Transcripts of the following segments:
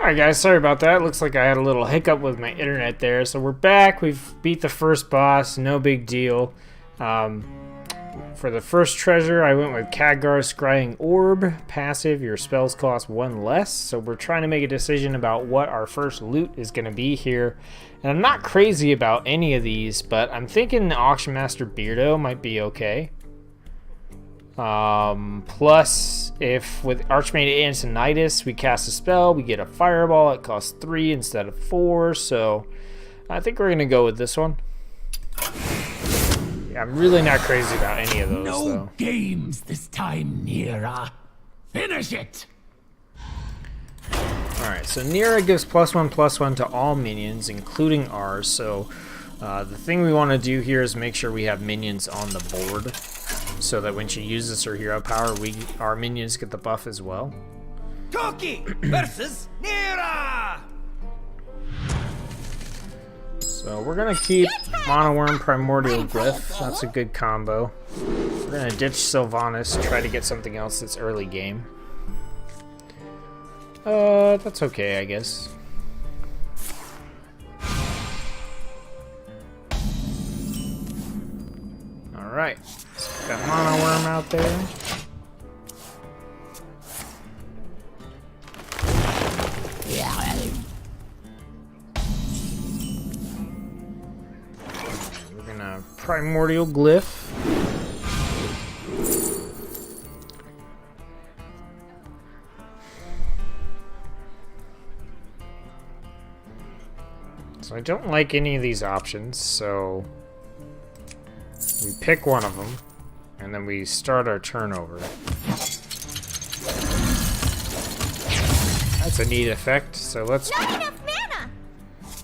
Alright guys, sorry about that. Looks like I had a little hiccup with my internet there. So we're back. We've beat the first boss. No big deal. For the first treasure, I went with Khadgar's Scrying Orb. Passive, your spells cost 1 less. So we're trying to make a decision about what our first loot is going to be here. And I'm not crazy about any of these, but I'm thinking the Auction Master Beardo might be okay. Plus, if with Archmage Antonidas we cast a spell, we get a fireball. It costs 3 instead of 4, so I think we're gonna go with this one. Yeah, I'm really not crazy about any of those, no though. Games this time, Nira. Finish it. Alright, so Nira gives +1/+1 to all minions, including ours, so the thing we want to do here is make sure we have minions on the board, so that when she uses her hero power, our minions get the buff as well. Toki versus Nira! So we're going to keep Monoworm Primordial Glyph. That's a good combo. We're going to ditch Sylvanas, try to get something else that's early game. That's okay, I guess. Alright, so got Monoworm out there. We're gonna Primordial Glyph. So I don't like any of these options, so we pick one of them, and then we start our turnover. That's a neat effect, so let's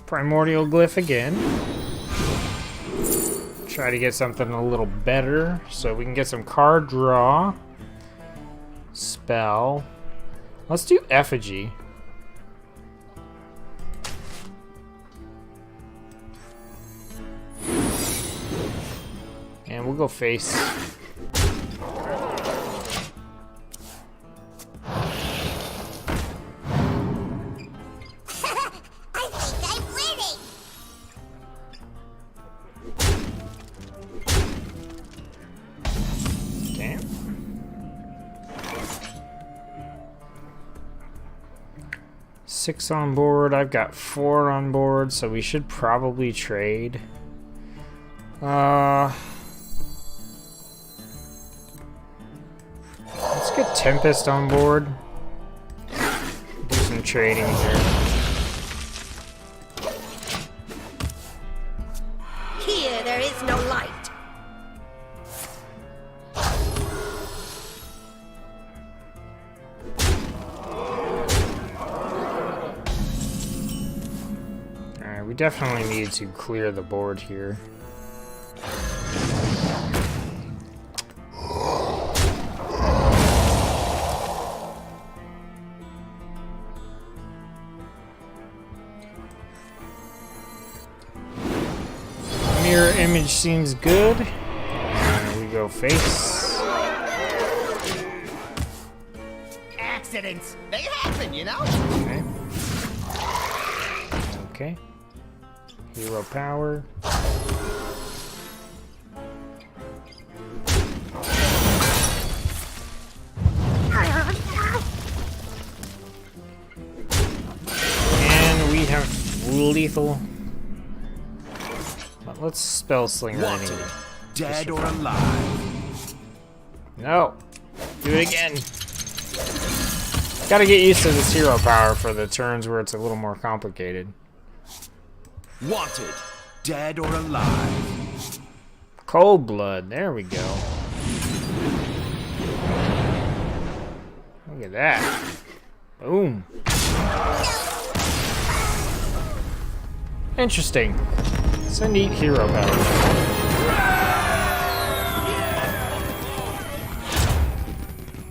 Primordial Glyph again. Try to get something a little better, so we can get some card draw. Spell. Let's do Effigy. And we'll go face. Okay. Six on board. I've got 4 on board, so we should probably trade. Let's get Tempest on board. Do some trading here. Here there is no light. Alright, we definitely need to clear the board here. Mirror image seems good. And we go face. Accidents, they happen, you know? Okay. Okay. Hero power. And we have lethal. Let's spell slinger anyway. Dead or alive. No. Do it again. Gotta get used to this hero power for the turns where it's a little more complicated. Wanted. Dead or alive. Cold blood. There we go. Look at that. Boom. Interesting. It's a neat hero power.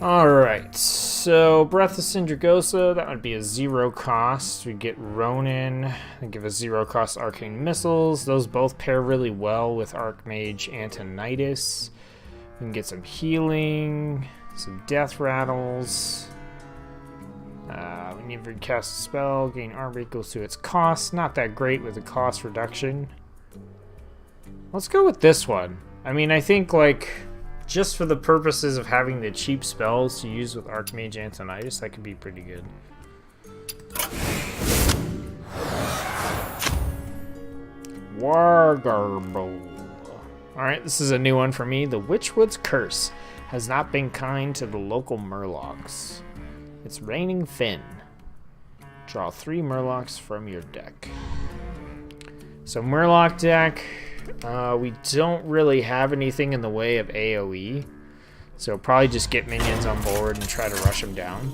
Alright, so Breath of Syndragosa, that would be a 0 cost. We get Ronin, and give us 0 cost Arcane Missiles. Those both pair really well with Archmage Antonidas. We can get some healing, some death rattles. Whenever you cast a spell, gain armor equals to its cost. Not that great with the cost reduction. Let's go with this one. I mean, I think, like, just for the purposes of having the cheap spells to use with Archmage Antonitis, that could be pretty good. Wargarble. Alright, this is a new one for me. The Witchwood's Curse has not been kind to the local Murlocs. It's raining Finn. Draw 3 Murlocs from your deck. So Murloc deck, we don't really have anything in the way of AoE. So probably just get minions on board and try to rush them down.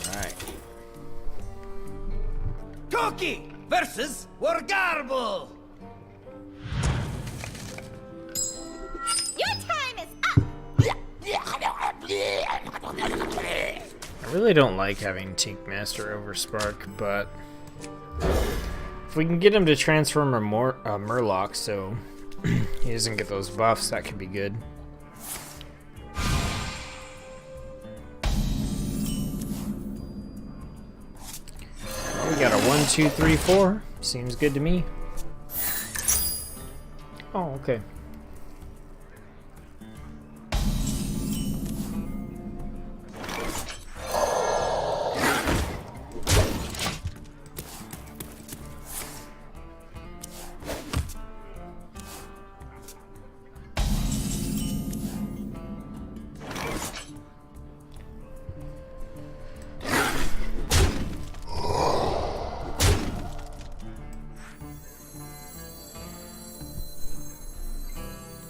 Alright. Cookie versus Wargarble. Your time is up! I really don't like having Tink Master over Spark, but if we can get him to transform a Murloc so he doesn't get those buffs, that could be good. We got a 1, 2, 3, 4. Seems good to me. Oh, okay.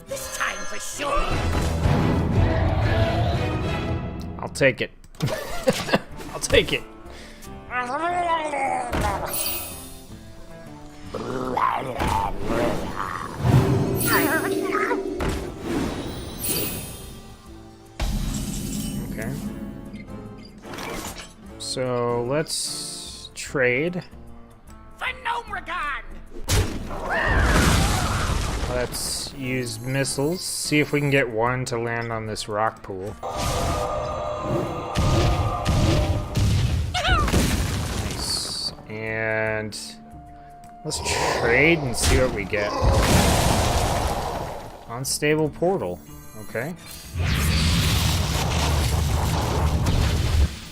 This time for sure! I'll take it. I'll take it. Okay. So let's trade. Let's use missiles. See if we can get one to land on this rock pool. Nice. And let's trade and see what we get. Unstable portal. Okay.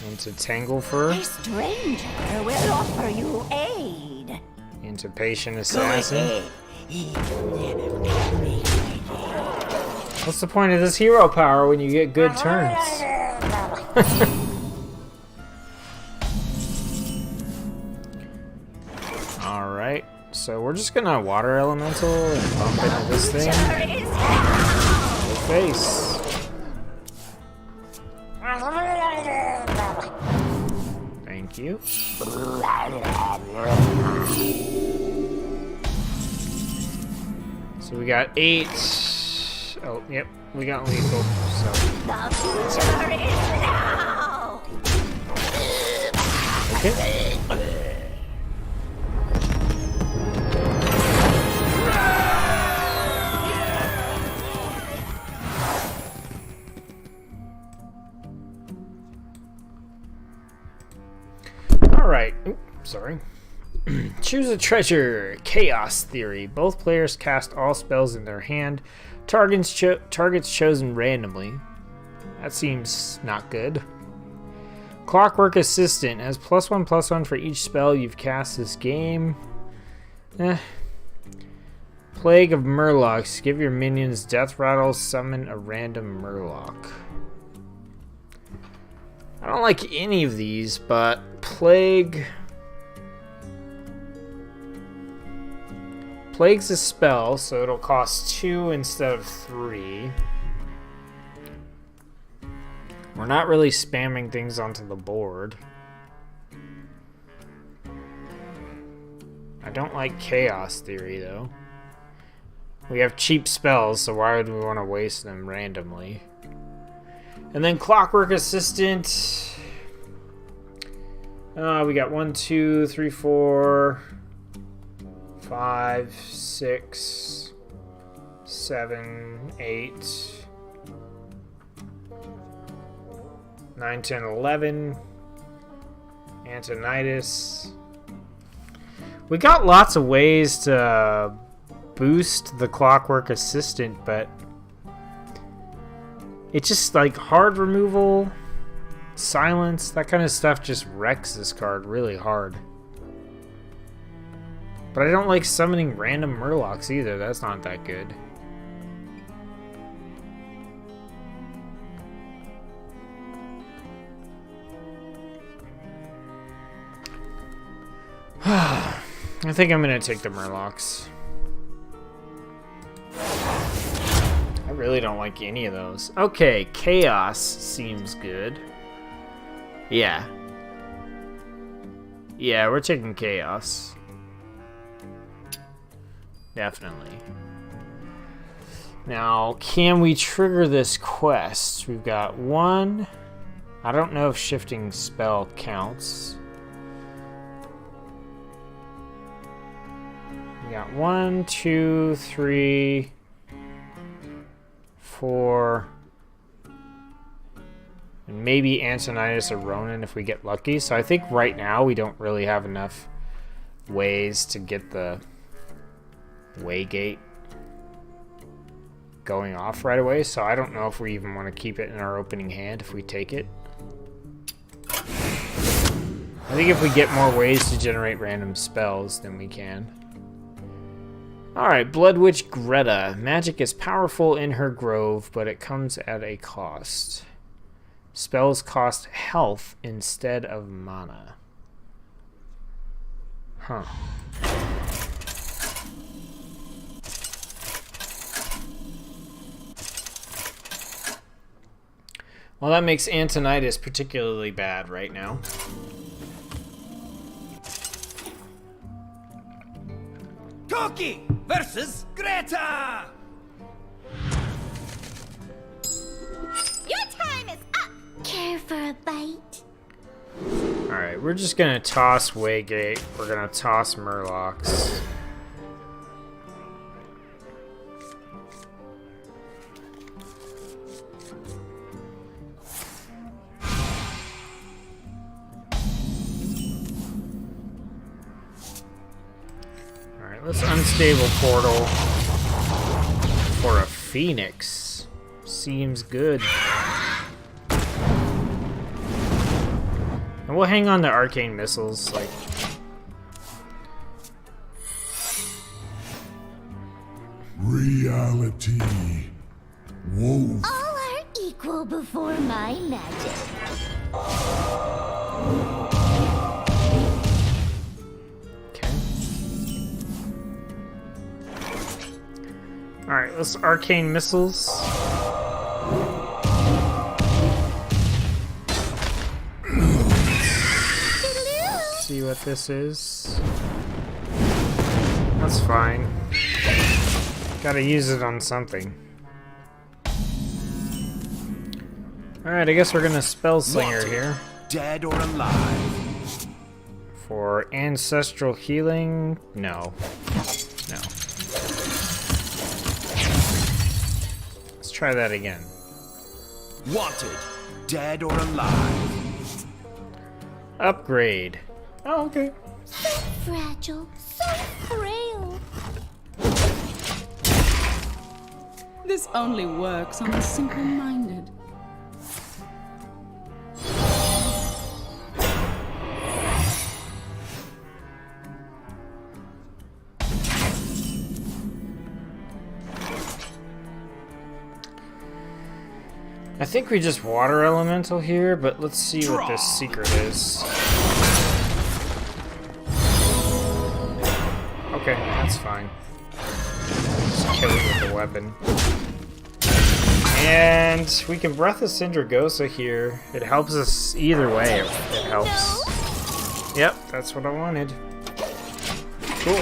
Into Tanglefur. A stranger will offer you aid. Into Patient Assassin. What's the point of this hero power when you get good turns? Alright, so we're just gonna Water Elemental and bump into this thing. Good face. Thank you. So we got 8. Oh, yep, we got lethal. So. The future is now! Okay. All right. Oops, sorry. Choose a treasure. Chaos Theory. Both players cast all spells in their hand. Targets chosen randomly. That seems not good. Clockwork Assistant has +1/+1 for each spell you've cast this game. Plague of Murlocs. Give your minions Death Rattle. Summon a random Murloc. I don't like any of these, but Plague... Plague's a spell, so it'll cost 2 instead of 3. We're not really spamming things onto the board. I don't like Chaos Theory, though. We have cheap spells, so why would we want to waste them randomly? And then Clockwork Assistant. We got 1, 2, 3, 4... 5, 6, 7, 8, 9, 10, 11. Antonitis. We got lots of ways to boost the Clockwork Assistant, but it's just like hard removal, silence, that kind of stuff just wrecks this card really hard. But I don't like summoning random Murlocs either. That's not that good. I think I'm gonna take the Murlocs. I really don't like any of those. Okay, Chaos seems good. Yeah. Yeah, we're taking Chaos. Definitely. Now, can we trigger this quest? We've got 1. I don't know if shifting spell counts. We got 1, 2, 3, 4, and maybe Antonitis or Ronin if we get lucky. So I think right now we don't really have enough ways to get the Waygate going off right away. So I don't know if we even want to keep it in our opening hand if we take it. I think if we get more ways to generate random spells, then we can. Alright, Blood Witch Greta. Magic is powerful in her grove, but it comes at a cost. Spells cost health instead of mana. Huh. Well, that makes Antonitis particularly bad right now. Cookie versus Greta! Your time is up! Care for a bite? Alright, we're just gonna toss Waygate. We're gonna toss Murlocs. Let's unstable portal for a Phoenix. Seems good. And we'll hang on to arcane missiles, like. Reality. Wolf. All are equal before my magic. Alright, let's arcane missiles. See what this is. That's fine. Gotta use it on something. Alright, I guess we're gonna Spell Slinger here. Dead or alive? For ancestral healing? No. No. Let's try that again. Wanted. Dead or alive? Upgrade. Oh, okay. So fragile, so frail. This only works on the simple-minded. I think we just water elemental here, but let's see what this secret is. Okay, that's fine. Just kill it with the weapon. And we can Breath of Syndragosa here. It helps us either way. It helps. Yep, that's what I wanted. Cool.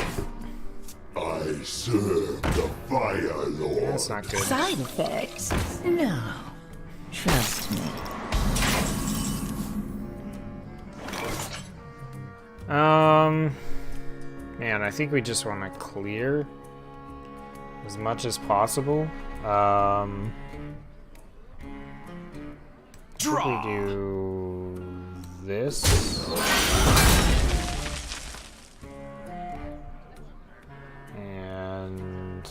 I serve the Fire Lord. That's not good. Side effects? No. Trust me. Man, I think we just want to clear as much as possible. Should we do this? And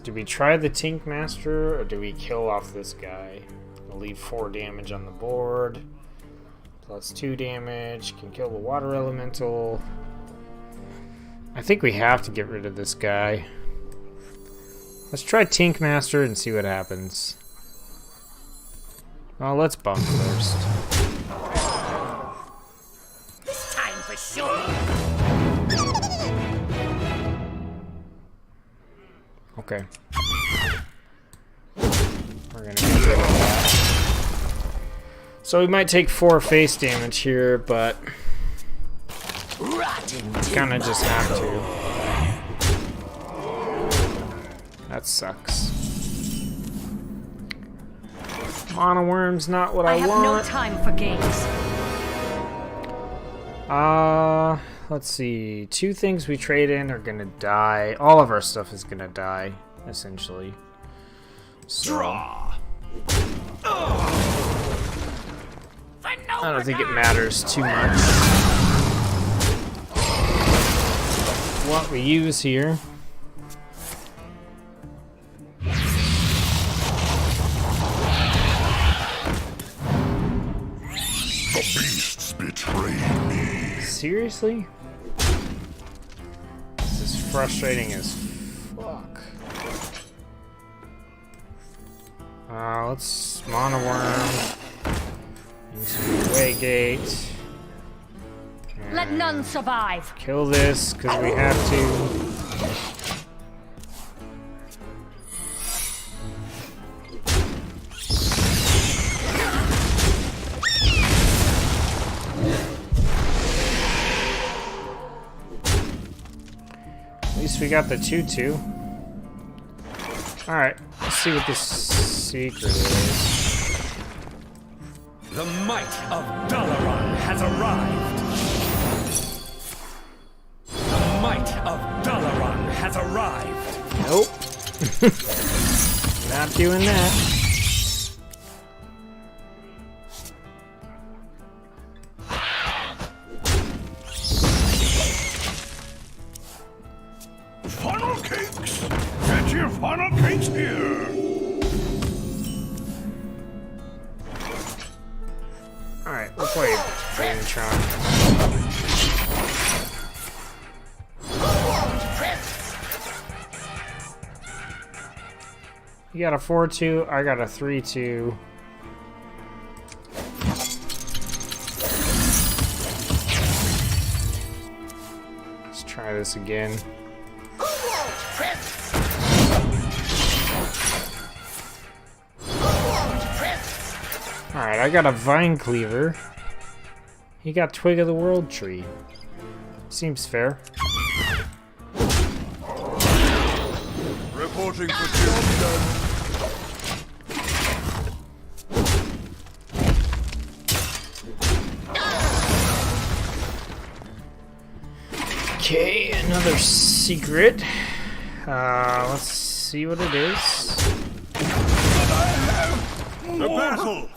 do we try the Tink Master or do we kill off this guy? I'll leave 4 damage on the board. Plus 2 damage, can kill the water elemental. I think we have to get rid of this guy. Let's try Tink Master and see what happens. Well, let's bump first. This time for sure. Okay. We're gonna get rid of that. So we might take 4 face damage here, but kinda just have to. That sucks. Mana Worm's not what I want. I have no time for games. Let's see. 2 things we trade in are gonna die. All of our stuff is gonna die, essentially. So, Draw. I don't think it matters too much what we use here. The beasts betrayed me. Seriously? This is frustrating as fuck. Let's Mana Worm into the Way Gate. Let none survive. Kill this, because we have to. At least we got the 2/2. Alright, let's see what this secret is. The might of Dalaran has arrived. The might of Dalaran has arrived. Nope. Not doing that. Funnel cakes! Get your funnel cakes here! Alright, we'll play Draintron. You got a 4/2, I got a 3/2. Let's try this again. Alright, I got a Vine Cleaver. He got Twig of the World Tree. Seems fair. Reporting for duty. Okay, another secret. Let's see what it is. The battle!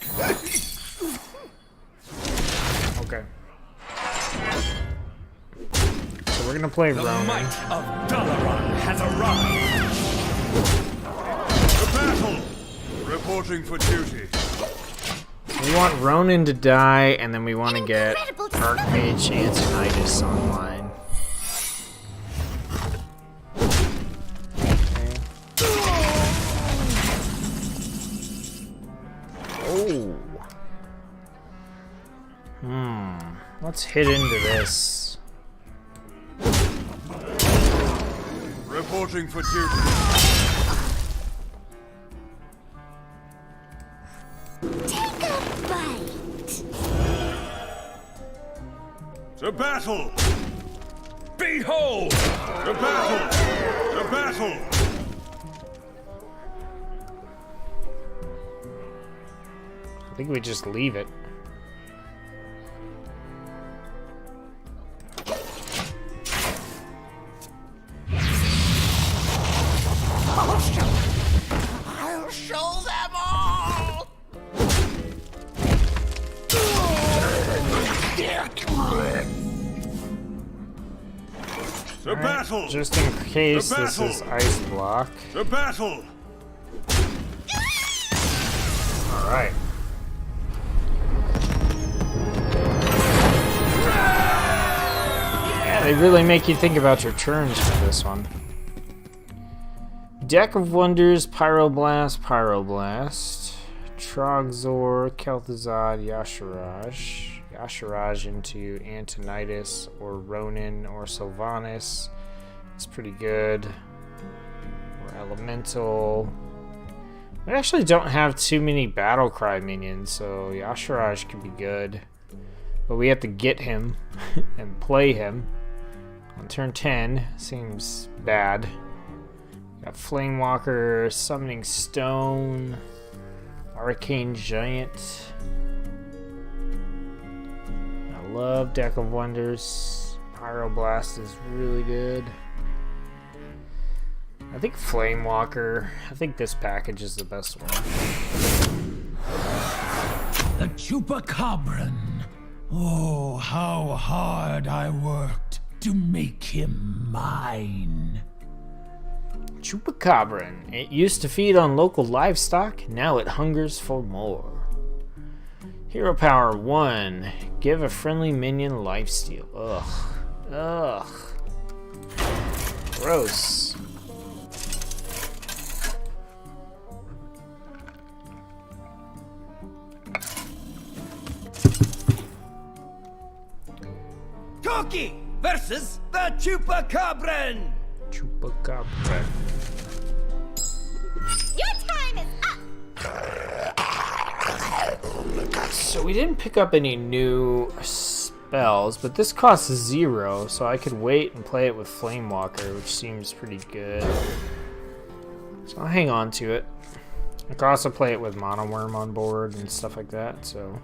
Okay. So we're gonna play The Ronan. might of Dalaran has arrived. The battle! Reporting for duty. We want Ronan to die, and then we want to get Incredible Archmage Antonitis online. Okay. Oh. Let's hit into this. Reporting for duty. Take a bite. The battle! Behold! The battle! The battle! I think we just leave it. The battle! Just in case this is ice block. The battle! Alright. Yeah, they really make you think about your turns for this one. Deck of Wonders, Pyroblast, Pyroblast, Trogzor, Kel'Thuzad, Yasharaj. Yasharaj into Antonidas or Ronin or Sylvanas. It's pretty good. Or Elemental. We actually don't have too many Battlecry minions, so Yasharaj could be good. But we have to get him and play him on turn 10. Seems bad. Got Flamewalker, Summoning Stone, Arcane Giant. I love Deck of Wonders. Pyroblast is really good. I think Flamewalker. I think this package is the best one. The Chupacabran. Oh, how hard I worked to make him mine. Chupacabran. It used to feed on local livestock, now it hungers for more. Hero power 1. Give a friendly minion lifesteal. Ugh. Ugh. Gross. Cookie versus the Chupacabran. Chupacabra. Your time is up. So we didn't pick up any new spells, but this costs 0, so I could wait and play it with Flamewalker, which seems pretty good. So I'll hang on to it. I could also play it with Monoworm on board and stuff like that, so...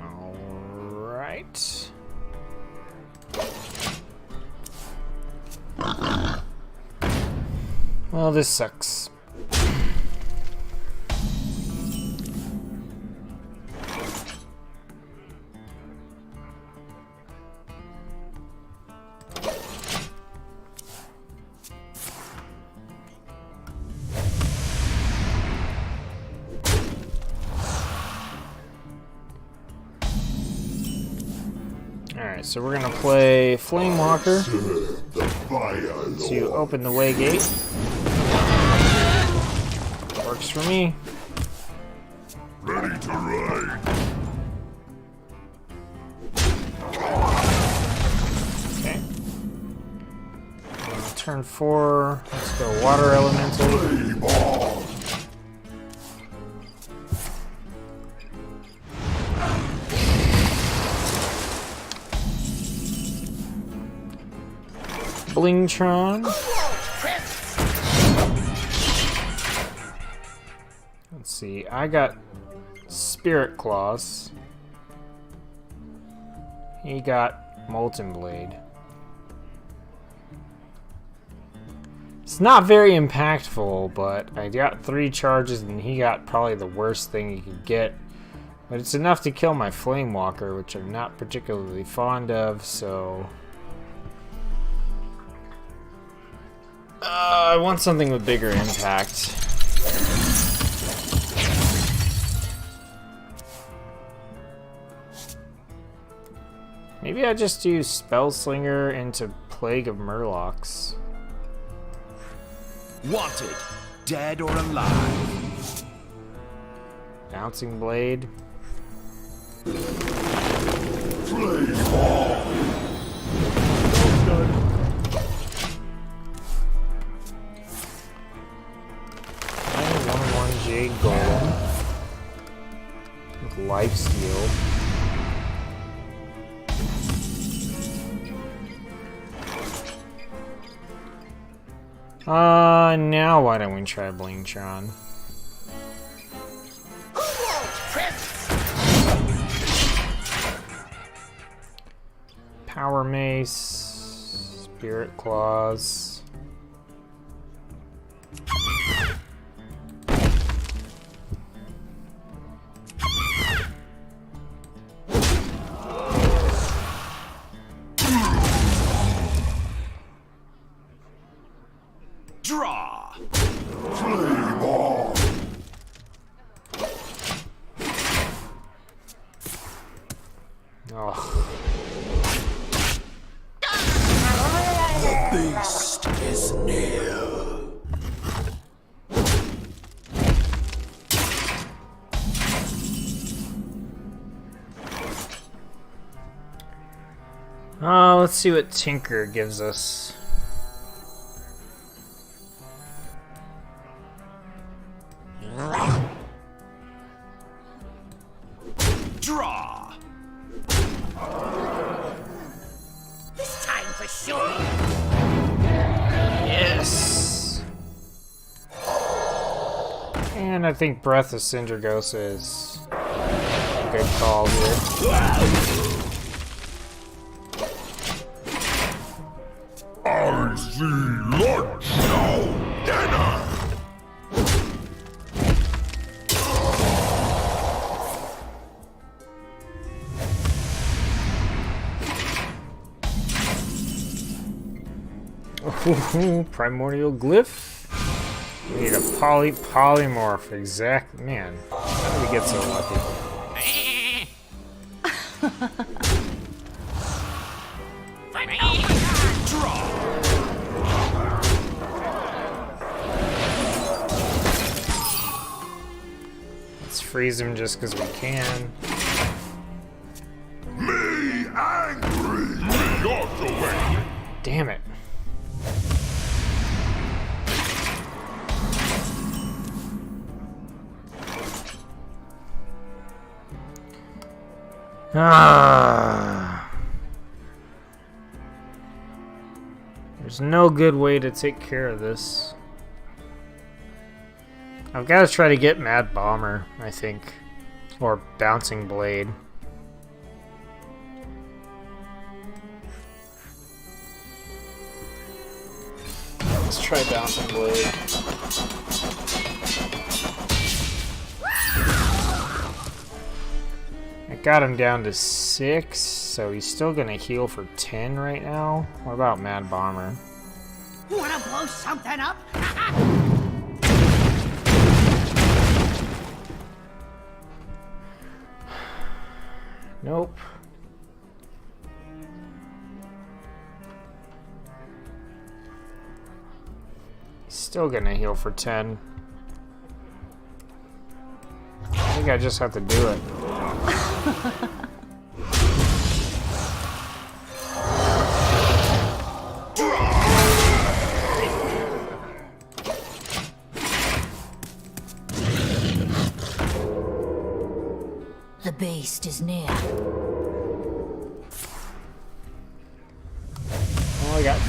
Alright. Well, this sucks. Alright, so we're gonna play Flamewalker to open the way gate. Works for me. Ready to ride. Okay. Turn 4. Let's go Water Elemental. Blingtron. Let's see, I got Spirit Claws. He got Molten Blade. It's not very impactful, but I got 3 charges and he got probably the worst thing you could get. But it's enough to kill my Flamewalker, which I'm not particularly fond of, so... I want something with bigger impact. Maybe I just use Spellslinger into Plague of Murlocs. Wanted, dead or alive. Bouncing Blade. Jade Golem with Lifesteal. Now why don't we try Blingtron? Power Mace, Spirit Claws. Draw. Flame on. Oh. The beast is near. Let's see what Tinker gives us. Draw. This time for sure. Yes. And I think Breath of Sindragosa is a good call here. I see lunch now. Dinner. Primordial Glyph. We need a polymorph. Exact. Man, how did we get so lucky? Let's freeze him just because we can. Me angry. Me also angry. Damn it. There's no good way to take care of this. I've got to try to get Mad Bomber, I think. Or Bouncing Blade. Let's try Bouncing Blade. I got him down to 6, so he's still gonna heal for 10 right now. What about Mad Bomber? Wanna blow something up? Nope. Still gonna heal for 10. I think I just have to do it. The beast is near. Oh, I got...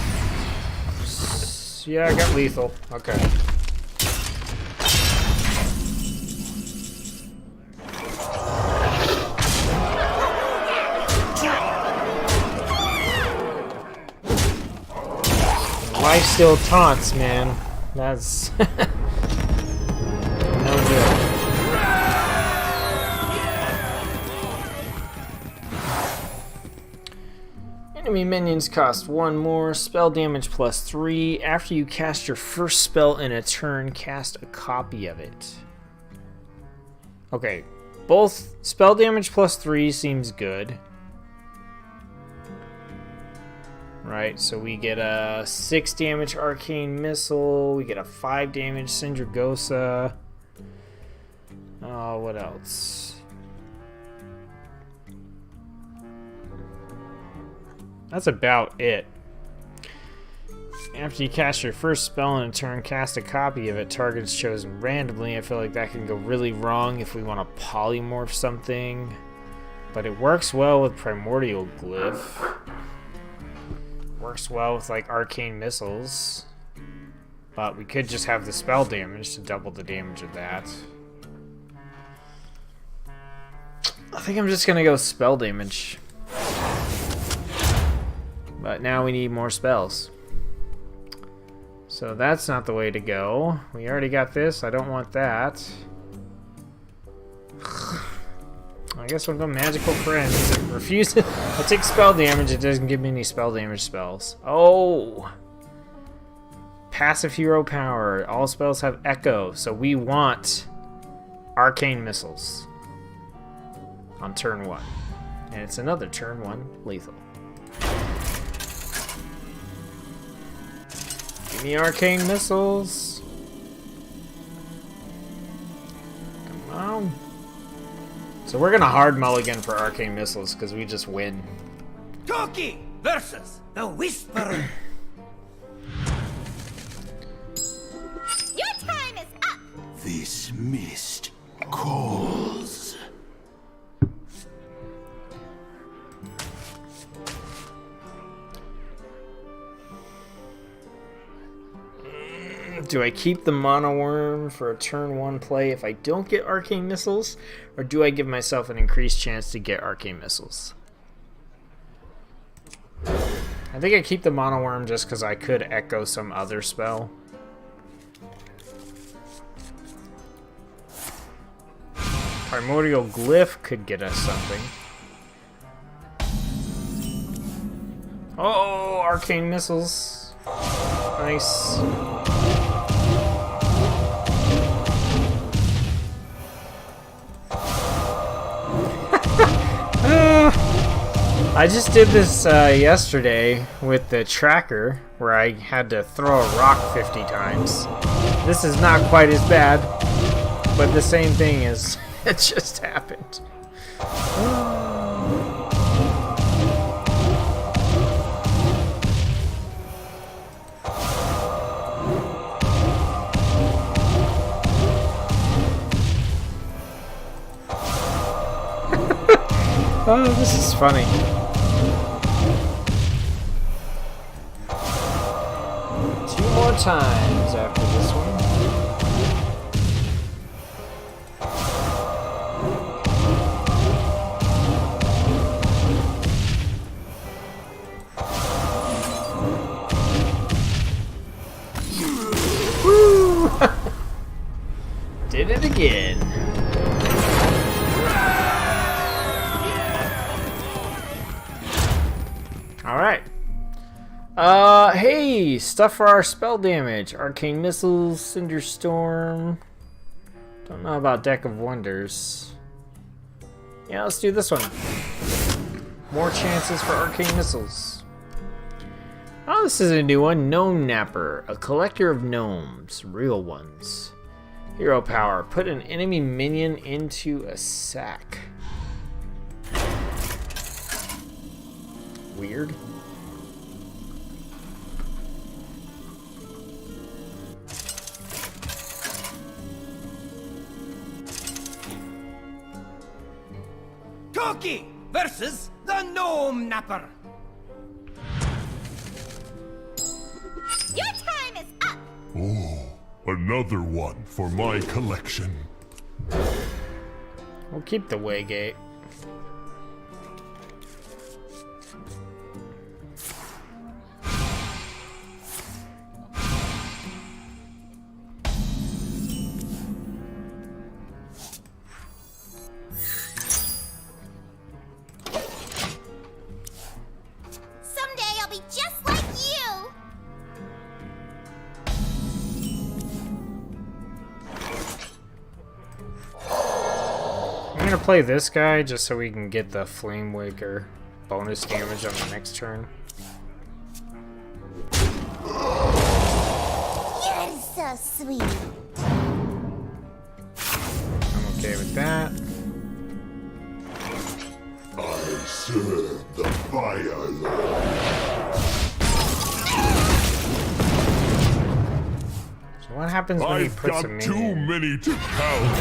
Yeah, I got lethal. Okay. Life still taunts, man. That's... no joke. Enemy minions cost 1 more, spell damage plus 3. After you cast your first spell in a turn, cast a copy of it. Okay, both spell damage plus 3 seems good. Right, so we get a 6 damage Arcane Missile, we get a 5 damage Sindragosa. What else? That's about it. After you cast your first spell in a turn, cast a copy of it. Target's chosen randomly. I feel like that can go really wrong if we want to polymorph something. But it works well with Primordial Glyph. Works well with like Arcane Missiles. But we could just have the spell damage to double the damage of that. I think I'm just gonna go spell damage. But now we need more spells. So that's not the way to go. We already got this. I don't want that. I guess we'll go Magical Friends. It refuses. I take spell damage. It doesn't give me any spell damage spells. Oh! passive hero power. All spells have echo, so we want arcane missiles on turn 1. And it's another turn 1 lethal. Give me arcane missiles. Come on. So we're gonna hard mulligan for arcane missiles because we just win. Toki versus the Whisperer. Your time is up! This mist calls. Do I keep the Mono Worm for a turn 1 play if I don't get arcane missiles? Or do I give myself an increased chance to get arcane missiles? I think I keep the Mono Worm just because I could echo some other spell. Primordial Glyph could get us something. Oh, arcane missiles. Nice. I just did this yesterday with the tracker where I had to throw a rock 50 times. This is not quite as bad, but the same thing is it just happened. Oh, this is funny. Two more times after this one. Woo! Did it again. Alright. Hey! Stuff for our spell damage. Arcane Missiles, Cinder Storm. Don't know about Deck of Wonders. Yeah, let's do this one. More chances for Arcane Missiles. Oh, this is a new one. Gnome Napper. A collector of gnomes. Real ones. Hero power. Put an enemy minion into a sack. Weird. Toki versus the Gnome Napper. Your time is up! Oh, another one for my collection. We'll keep the Waygate. Someday I'll be just like you! I'm gonna play this guy just so we can get the Flame Waker bonus damage on the next turn. You're so sweet. I'm okay with that. I serve the Fire Lord. So what happens when he I've puts got a too minion? many to count.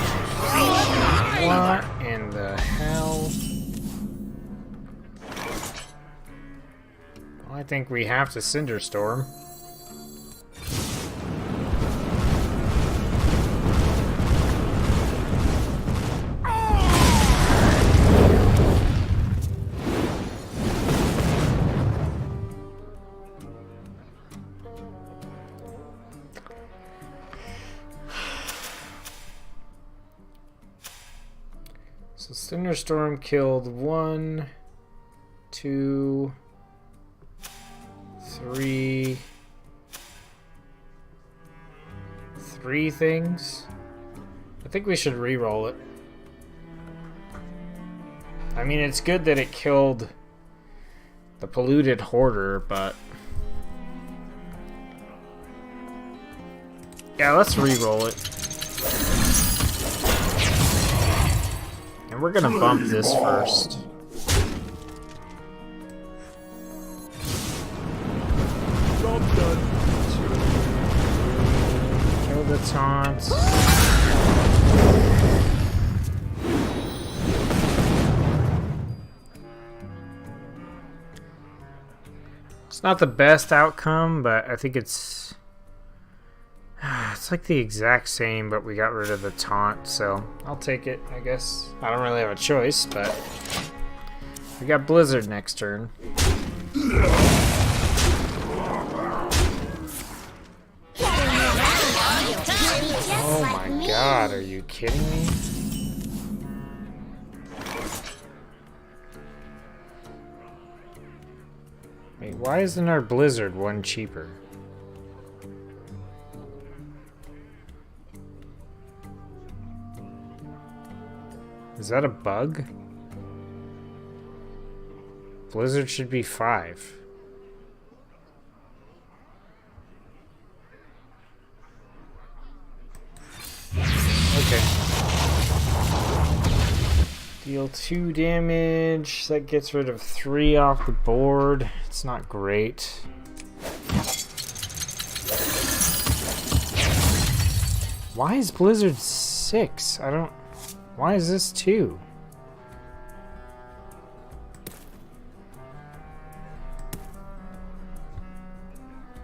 What in the hell? Well, I think we have to Cinder Storm. So Cinder Storm killed 1, 2, 3, 3 things. I think we should re-roll it. I mean, it's good that it killed the polluted hoarder, but... yeah, let's re-roll it. And we're gonna bump this first. Kill the taunts. It's not the best outcome, but I think it's like the exact same, but we got rid of the taunt, so I'll take it, I guess. I don't really have a choice, but we got Blizzard next turn. Oh my god, are you kidding me? Wait, why isn't our Blizzard one cheaper? Is that a bug? Blizzard should be 5. Okay. Deal 2 damage. That gets rid of 3 off the board. It's not great. Why is Blizzard 6? I don't... why is this 2?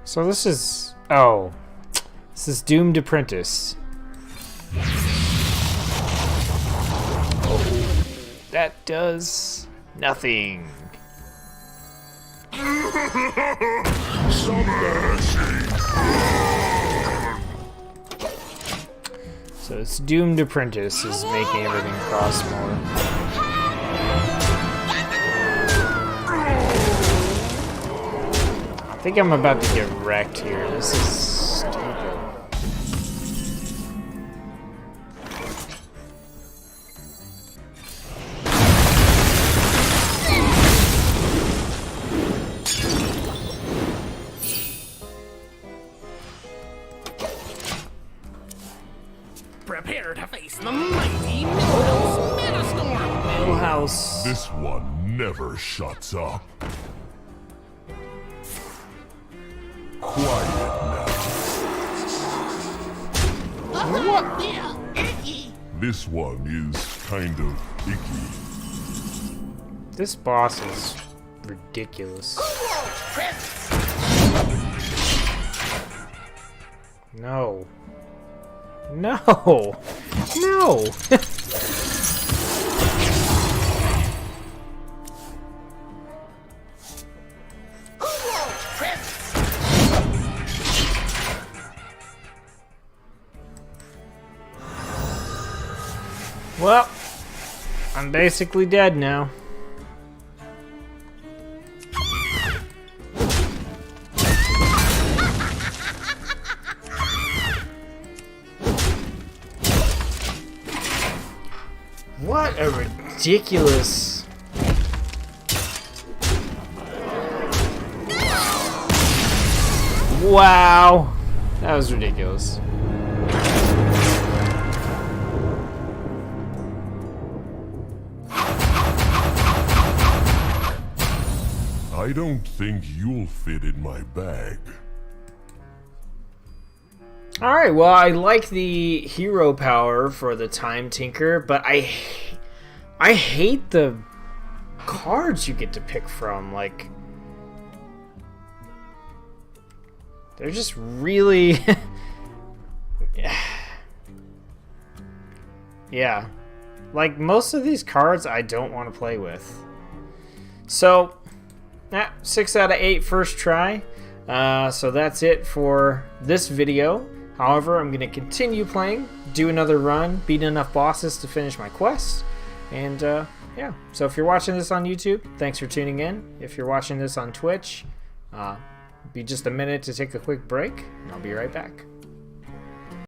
So this is... oh. This is Doomed Apprentice. Oh. That does nothing. So it's Doomed Apprentice is making everything cost more. I think I'm about to get wrecked here. This is stupid. Prepare to face the mighty Millhouse Metastorm! Millhouse. This one never shuts up. Quiet now. What? Yeah, icky! This one is kind of icky. This boss is ridiculous. No. No! No! Well, I'm basically dead now. What a ridiculous... wow! That was ridiculous. I don't think you'll fit in my bag. Alright, well, I like the hero power for the Time Tinker, but I hate the cards you get to pick from. Like, they're just really... yeah. Like, most of these cards I don't want to play with. So, 6 out of 8 first try. So that's it for this video. However, I'm going to continue playing, do another run, beat enough bosses to finish my quest. And yeah, so if you're watching this on YouTube, thanks for tuning in. If you're watching this on Twitch, be just a minute to take a quick break, and I'll be right back.